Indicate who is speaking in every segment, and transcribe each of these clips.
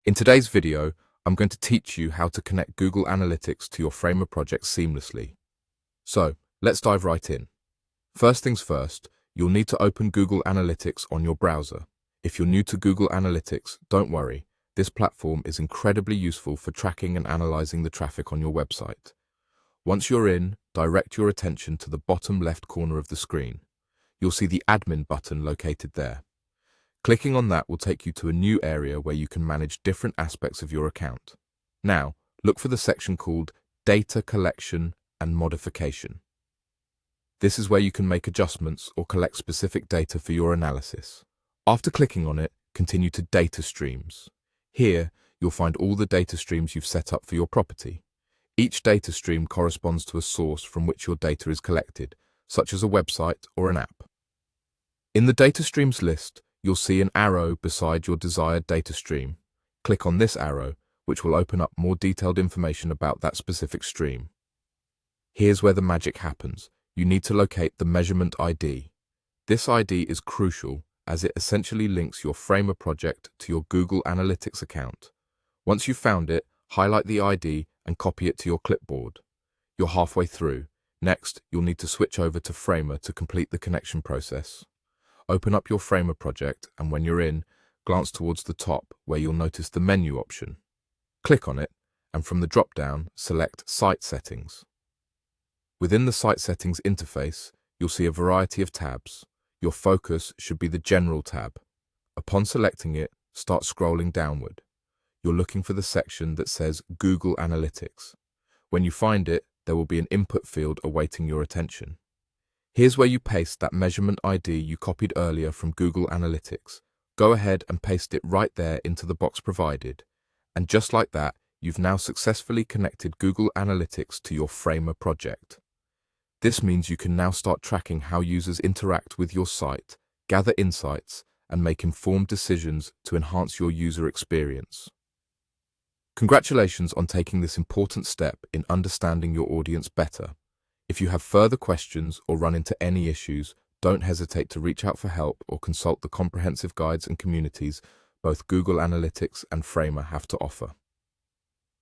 Speaker 1: In today's video, I'm going to teach you how to connect Google Analytics to your Framer project seamlessly. So, let's dive right in. First things first, you'll need to open Google Analytics on your browser. If you're new to Google Analytics, don't worry. This platform is incredibly useful for tracking and analyzing the traffic on your website. Once you're in, direct your attention to the bottom left corner of the screen. You'll see the Admin button located there. Clicking on that will take you to a new area where you can manage different aspects of your account. Now, look for the section called Data Collection and Modification. This is where you can make adjustments or collect specific data for your analysis. After clicking on it, continue to Data Streams. Here, you'll find all the data streams you've set up for your property. Each data stream corresponds to a source from which your data is collected, such as a website or an app. In the data streams list, you'll see an arrow beside your desired data stream. Click on this arrow, which will open up more detailed information about that specific stream. Here's where the magic happens. You need to locate the measurement ID. This ID is crucial as it essentially links your Framer project to your Google Analytics account. Once you've found it, highlight the ID and copy it to your clipboard. You're halfway through. Next, you'll need to switch over to Framer to complete the connection process. Open up your Framer project, and when you're in, glance towards the top where you'll notice the menu option. Click on it, and from the drop-down, select Site Settings. Within the Site Settings interface, you'll see a variety of tabs. Your focus should be the General tab. Upon selecting it, start scrolling downward. You're looking for the section that says Google Analytics. When you find it, there will be an input field awaiting your attention. Here's where you paste that measurement ID you copied earlier from Google Analytics. Go ahead and paste it right there into the box provided. And just like that, you've now successfully connected Google Analytics to your Framer project. This means you can now start tracking how users interact with your site, gather insights, and make informed decisions to enhance your user experience. Congratulations on taking this important step in understanding your audience better. If you have further questions or run into any issues, don't hesitate to reach out for help or consult the comprehensive guides and communities both Google Analytics and Framer have to offer.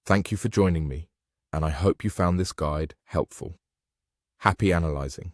Speaker 1: Thank you for joining me, and I hope you found this guide helpful. Happy analyzing!